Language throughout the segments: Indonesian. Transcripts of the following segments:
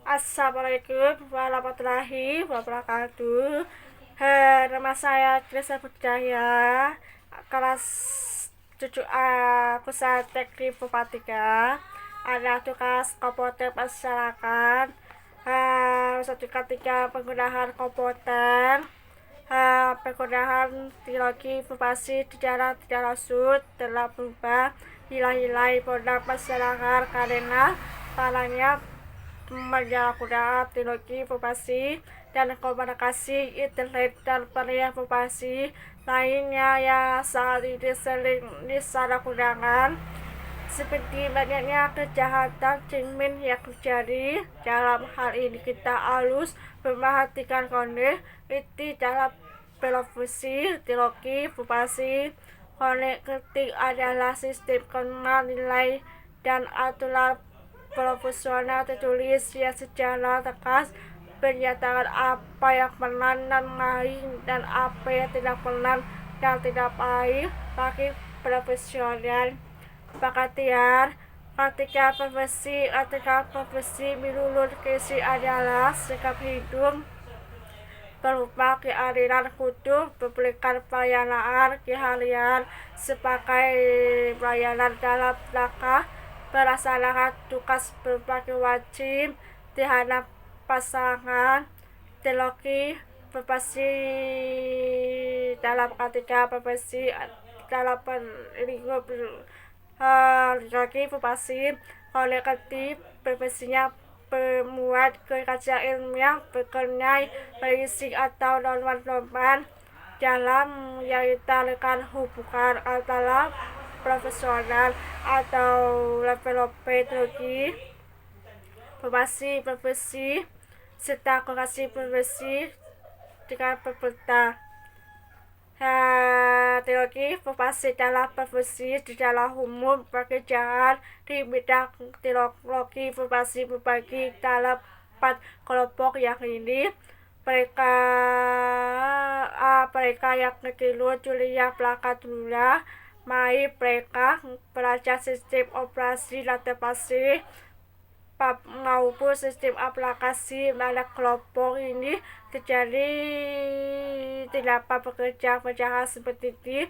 Assalamualaikum warahmatullahi wabarakatuh. Nama saya Krista Putrajaya, kelas 7A Pusat Teknik Informatika. Ada tugas komputer masyarakat. Sertifikat 3 penggunaan komputer. Penggunaan teknologi informasi secara tidak langsung telah berubah nilai-nilai produk masyarakat karena parahnya penyalahgunaan teknologi informasi dan komunikasi internet dan informasi lainnya yang saat ini sering disalahgunakan, seperti banyaknya kejahatan cermin yang terjadi. Dalam hal ini kita harus memperhatikan konektivitas dalam profesi teknologi informasi. Konektivitas adalah sistem kenal nilai dan aturan profesional tertulis yang secara tegas menyatakan apa yang benar dan baik dan apa yang tidak benar dan tidak baik bagi profesional. Pengertian ketika profesi menurut Kisi adalah sikap hidup berupa keadilan kutub memberikan pelayanan keharian sebagai pelayanan dalam rangka melaksanakan tugas berbagai wajib terhadap pasangan teknologi profesi dalam ketika profesi dalam lingkup teknologi profesi kolektif profesinya pemuat kerja ilmiah berkenai berisik atau norman-norman dalam menyertakan hubungan antara profesional atau developer teknologi profesi serta korelasi profesi dengan pemerintah. Teknologi informasi dalam profesi secara umum pekerjaan di bidang teknologi informasi berbagi dalam 4 kelompok, yang ini mereka yang kecil Julia Pelangkat Lula Mai mereka belajar sistem operasi database maupun sistem aplikasi. Pada kelompok ini terjadi terdapat pekerjaan seperti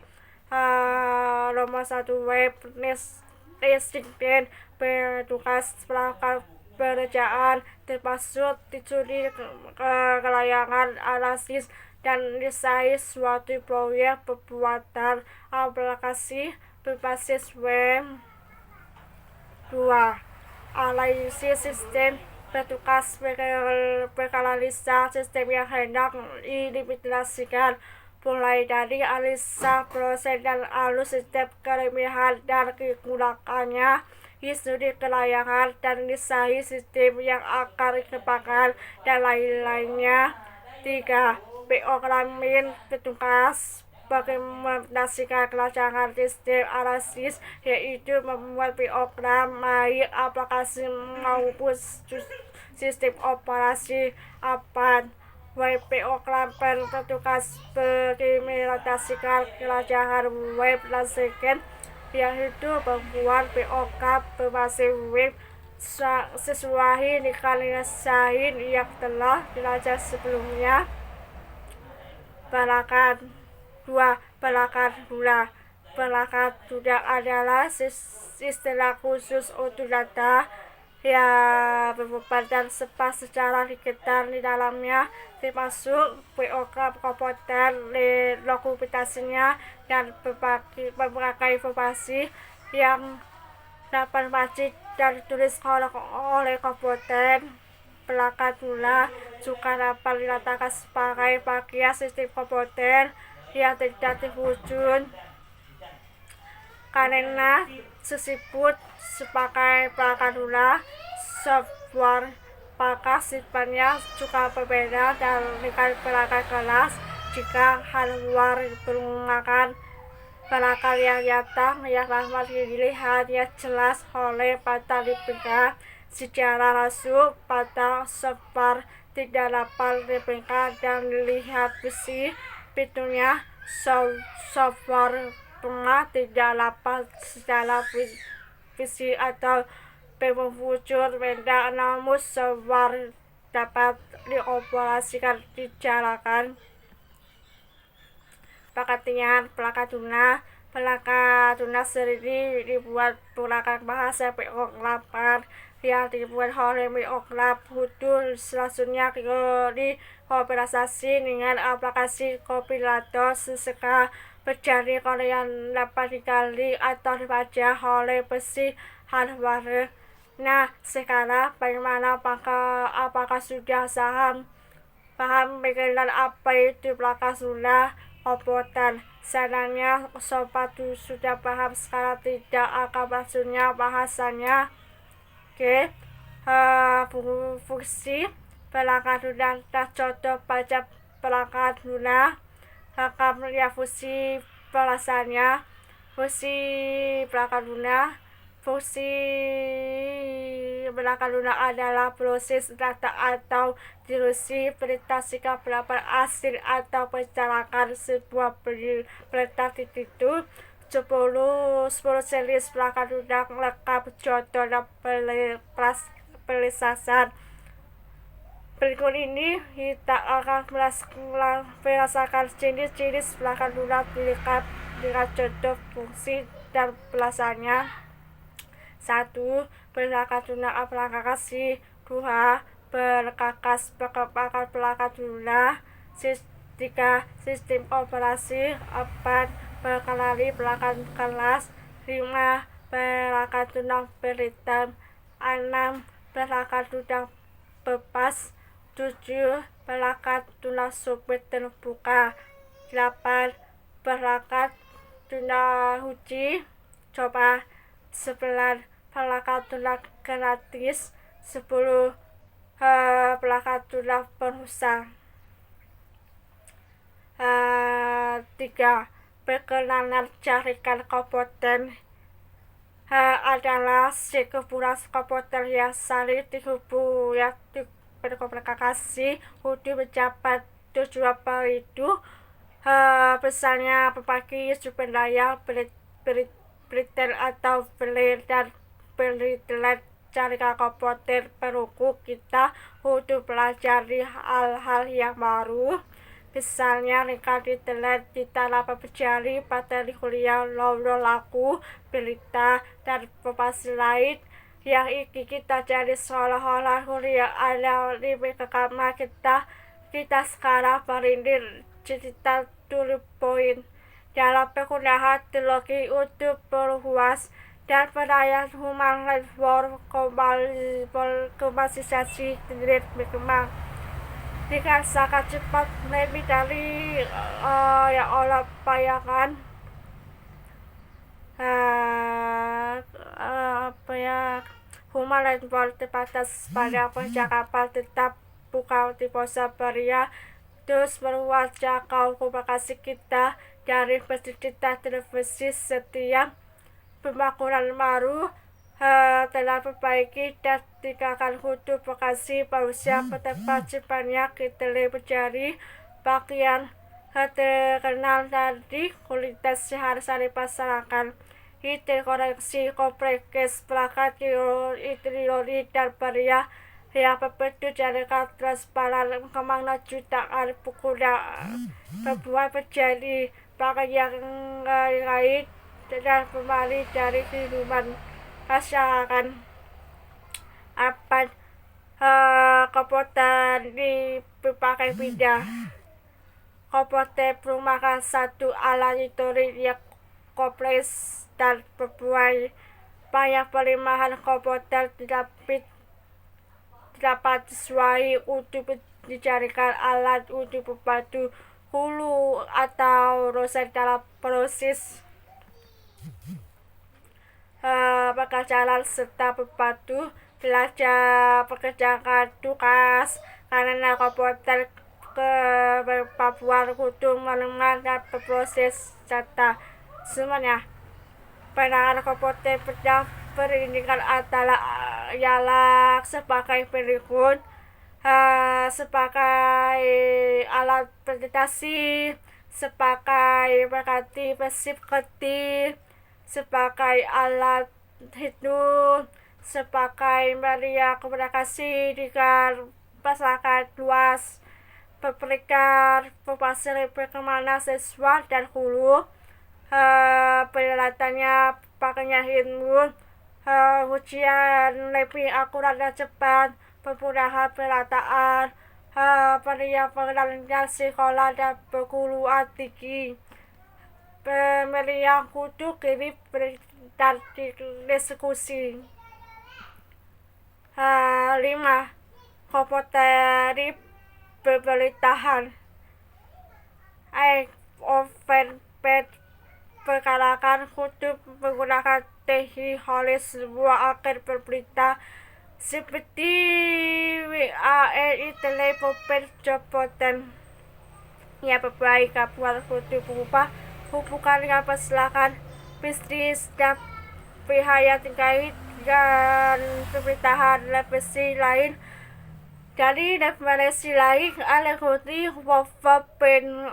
nomor 1 web assistant, petugas perangkat pekerjaan termasuk dicuri kelayangan analisis dan desain suatu proyek pembuatan aplikasi berbasis web. 2. Analisis sistem, petugas menganalisa sistem yang hendak diimplementasikan, mulai dari analisa proses dan alur sistem, kelebihan dan kegunaannya, studi kelayakan dan desain sistem yang akan dikembangkan, dan lain-lainnya. 3. Programming, petugas mengimplementasikan kelancaran sistem analisis, yaitu membuat program baik aplikasi maupun sistem operasi. 4. Web programmer, petugas mengimplementasikan kelancaran web landscape, yaitu membuat program berbasis web sesuai dengan desain yang telah dilakukan sebelumnya. Perangkat 2. Perangkat lunak. Perangkat lunak adalah istilah khusus untuk data yang berbadan sempat secara digital di dalamnya, termasuk program komputer, dokumentasinya, dan berbagai informasi yang dapat dibaca dan ditulis oleh komputer. Perangkat lunak juga dapat dikatakan sebagai bagian sistem komputer yang tidak terwujud karena disebut sebagai perangkat lunak. Software maka sifatnya juga berbeda dengan perangkat kelas. Jika hardware menggunakan perangkat yang nyata yang dapat dilihat yang jelas oleh mata dipindah secara langsung, pada software tidak dapat dipindah dan dilihat besi pintunya. Software pernah tidak dapat secara fisik atau mewujud benda namun sewar dapat dioperasikan dijalankan. Pengertian perangkat lunak. Perangkat lunak sendiri dibuat menggunakan bahasa pengungkapan yang dibuat oleh pengungkap Hutu selanjutnya dikompilasi dengan aplikasi kompilator sehingga menjadi konten yang dapat digali atau dibaca oleh mesin hardware. Nah, sekarang bagaimana apakah sudah paham mengenai apa itu perangkat lunak komputer? Seandainya sobat sudah paham, sekarang tidak akan maksudnya bahasanya. Oke. Fungsi perangkat lunak dan contoh pada perangkat lunak. Akan melihat fungsi pelaksanaannya. Fungsi perangkat lunak. Fungsi perangkat lunak adalah proses data atau distribusi perintah jika berapa asing atau menjalankan sebuah perintah tertentu. 10 jenis perangkat lunak lengkap contoh dan penjelasan. Berikut ini kita akan merasakan jenis-jenis perangkat lunak lengkap dengan contoh fungsi dan pelaksanaannya. 1. Perangkat lunak aplikasi. 2. Perkakas perkembangan perangkat lunak. 3. Sistem operasi. 4. Pengendali perangkat kelas. 5. Perangkat lunak perintah. 6. Perangkat lunak bebas. 7. Perangkat lunak sumber terbuka. 8. Perangkat lunak uji coba. 9. Perangkat lunak gratis. 10. Perangkat lunak perusahaan. 3. Perkenalan jaringan komputer adalah sekumpulan komputer yang saling terhubung yang berkomunikasi untuk mencapai tujuan tertentu. Misalnya berbagi sumber daya, printer atau beli dan penelitian. Jaringan komputer mendukung kita untuk belajar hal-hal yang baru. Misalnya dengan internet kita dapat mencari materi kuliah, novel, lagu, berita, dan informasi lain yang ingin kita jadi seolah-olah kuliah ada di kamar kita. Kita sekarang merinding digital turning point dalam penggunaan teknologi untuk perluas dan pendayan human network komunikasi internet berkembang dengan sangat cepat, lebih dari yang Allah bayangkan. Human network terbatas pada percakapan, tetap bukan di ponsel pria, terus meluas jangkau komunikasi kita dari berita televisi. Setiap pembangunan baru telah memperbaiki dan tinggalkan untuk lokasi manusia ke tempat cepatnya kita mencari bagian terkenal dari kualitas sehari-hari masyarakat. Interkoneksi kompleks perangkat elektronik dan pria yang membentuk jaringan transparan kemana jutaan pengguna membuat menjadi bagian lain dan kembali dari kehidupan masyarakat. 4. Komputer di berbagai bidang. Komputer merupakan satu alat elektronik yang kompleks dan berbuat banyak pelemahan. Komputer dapat sesuai untuk dijadikan alat untuk membantu guru atau dosen dalam proses pekerjaan serta membantu belajar pekerjaan tugas. Karena komputer kemampuan untuk menemukan dan berproses data semuanya. Penanganan komputer pada pendidikan ialah sebagai berikut: sebagai alat presentasi, sebagai pengganti mesin ketik, sebagai alat hitung, sebagai media komunikasi dengan masyarakat luas, memberikan informasi lebih kemana siswa dan guru, peralatannya pakainya ilmu, ujian lebih akurat dan cepat, penggunaan perataan, pengenalan sekolah dan perguruan tinggi, pemilihan kutu kini dan diskusi. 5. Kompetisi pemerintahan. Overped perkarakan kutu menggunakan teknologi sebuah agen pemerintah seperti WARI telepon jabatan yang berbaik buat kutu berubah hubungan dengan masyarakat, bisnis dan pihak yang terkait dan pemerintahan. Represi lain dari referensi lain alegori Waffen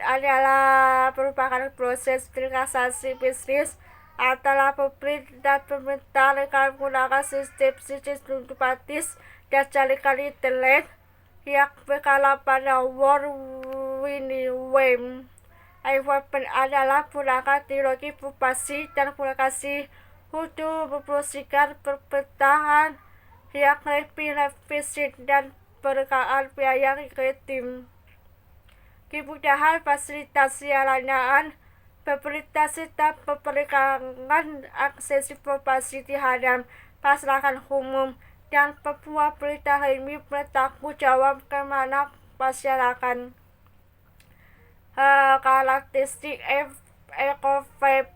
adalah merupakan proses transaksi bisnis antara publik dan pemerintah dengan menggunakan sistem diplomatis dan jaringan internet yang berkala pada World Wide Web. Waffen adalah menggunakan teknologi informasi dan komunikasi untuk mempromosikan pemerintahan yang lebih efisien dan menekan biaya kreatif. Kemudahan fasilitasi layanan pemerintah serta memberikan akses informasi terhadap masyarakat umum dan membuat perintah ini bertanggung jawab kepada masyarakat. Karakteristik Waffen.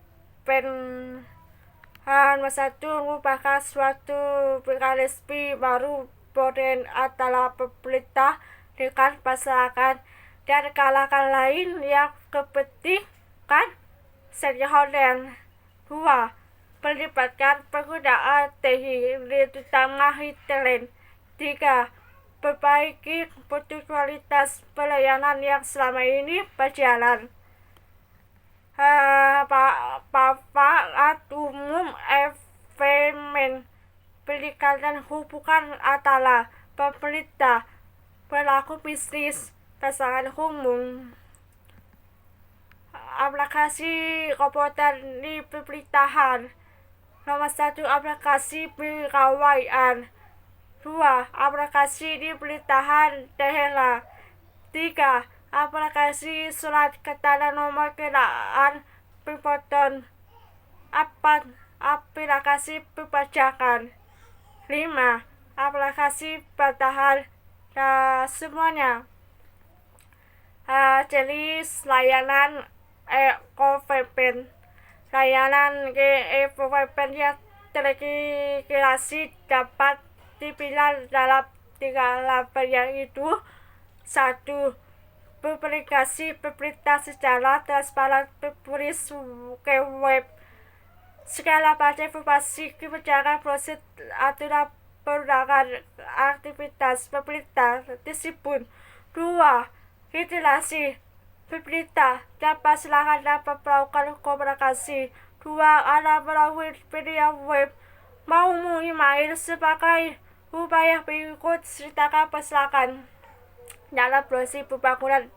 Nomor 1, merupakan suatu mekanisme baru modern antara pemerintah dengan masyarakat dan kalangan lain yang kepentingan stakeholder. 2. Melibatkan penggunaan teknologi terutama internet. 3. Perbaiki kualitas pelayanan yang selama ini berjalan. Manfaat umum Waffen peningkatan hubungan antara pemerintah, pelaku bisnis, pasangan umum. Aplikasi komputer di pemerintahan. Nomor 1, aplikasi pegawaian. 2. Aplikasi di pemerintahan daerah. 3. Aplikasi surat keterangan nomor kendaraan bermotor. 4. Aplikasi perpajakan. 5. Aplikasi bantahan. Semuanya jenis layanan Waffen. Layanan Waffen yang terintegrasi dapat dipilih dalam 3 level, yaitu 1. Publikasi pemerintah secara transparan berbasis ke web. Segala macam informasi kebijakan, proses, aturan perundangan, aktivitas pemerintah tersebut. 2. Interaksi pemerintah dan masyarakat dapat melakukan komunikasi. 2. Ada melalui media web maupun email sebagai upaya mengikut sertakan masyarakat dalam proses pembangunan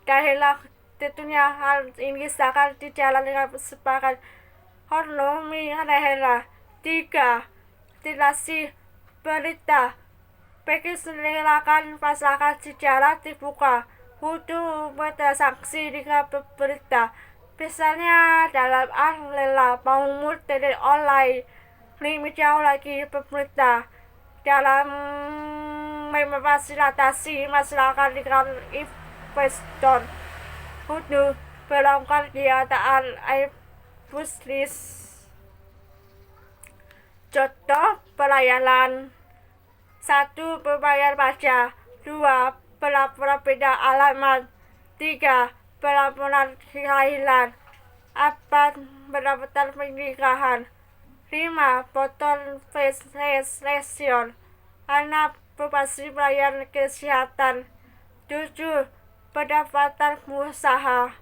daerah. Tentunya hal ini sangat dijalankan dengan sebagai otonomi daerah. 3. Interaksi pemerintah menyelenggarakan masyarakat secara terbuka untuk bertransaksi dengan pemerintah, misalnya dalam lelang maupun tender online. Lebih jauh lagi, pemerintah dalam memfasilitasi masyarakat dengan investor untuk melakukan kegiatan bisnis. Contoh pelayanan. 1. Pembayaran pajak. 2. Pelaporan beda alamat. 3. Pelaporan kelahiran. 4. Pendaftaran pernikahan. 5. Foto registration. 6. Informasi pelayanan kesehatan. 7. Pendaftaran usaha.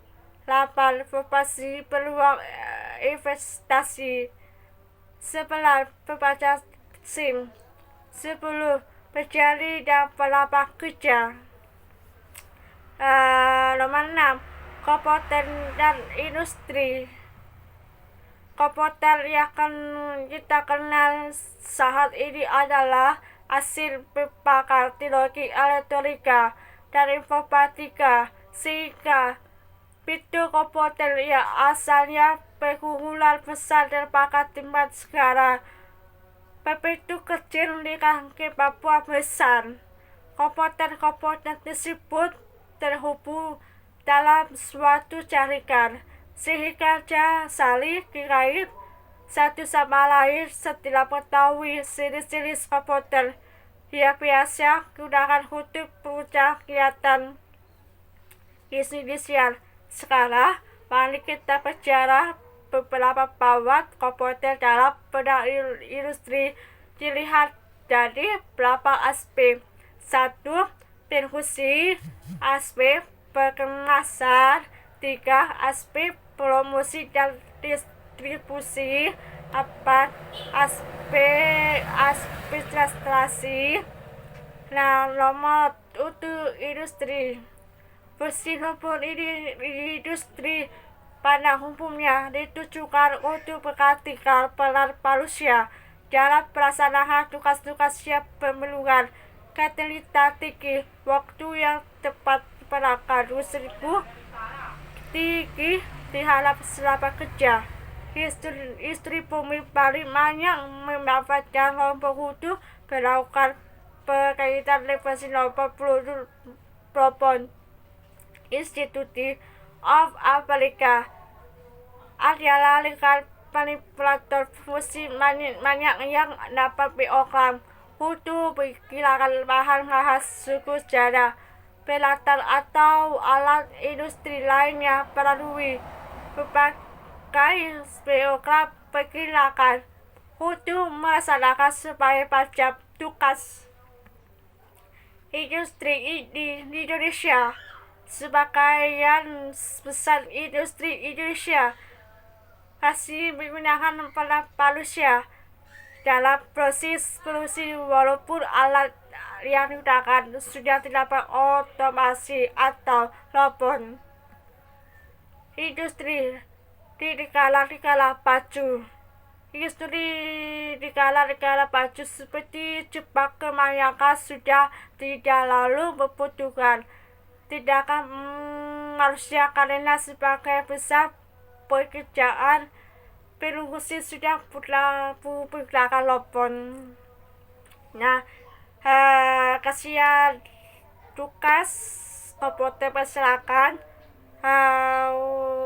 8. Promosi peluang investasi. 9. Perpanjang SIM. 10. Pencari dan pelamar kerja. Nomor 6. Komponen dan industri. Komponen yang kita kenal saat ini adalah hasil berbagai teknologi elektronika dan informatika, sehingga fitur komponen yang asalnya berkumpulan besar merupakan timbangan sekarang berbentuk kecil dengan kemampuan besar. Komponen-komponen tersebut terhubung dalam suatu jaringan, sehingga dia saling terkait satu sama lain setelah mengetahui jenis-jenis komponen yang biasa digunakan untuk penunjang kegiatan inisial. Sekarang, mari kita bicara beberapa bawah komponen dalam bidang industri dilihat dari beberapa aspek. 1. Fungsi. Aspek pengemasan. 3. Aspek promosi dan distribusi. 4. Aspek administrasi. Nah, nomor untuk industri. Fungsi maupun industri pada umumnya ditujukan untuk menggantikan peran manusia dalam pelaksanaan tugas-tugas yang memerlukan kreativitas tinggi, waktu yang tepat, perangkat tinggi terhadap selama kerja. Industri bumi paling banyak memanfaatkan kelompok untuk melakukan berkaitan revisi nomor propon Institute of America adalah lingkaran manipulator fungsi banyak yang dapat diprogram untuk menghilangkan bahan-bahan suku sejarah, peralatan atau alat industri lainnya melalui berbagai program penghilangkan untuk melaksanakan sebagai macam tugas. Industri di Indonesia. Sebagian besar industri Indonesia masih menggunakan peran manusia dalam proses produksi, walaupun alat yang digunakan sudah dilakukan otomasi atau robot. Industri di negara-negara maju. Industri di negara-negara maju seperti Jepang kebanyakan sudah tidak lalu membutuhkan tindakan manusia karena sebagai besar pekerjaan produksi sudah menggunakan robot. Nah, kasihan tugas komponen masyarakat.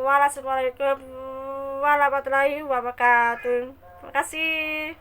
Wassalamualaikum warahmatullahi wabarakatuh. Terima kasih.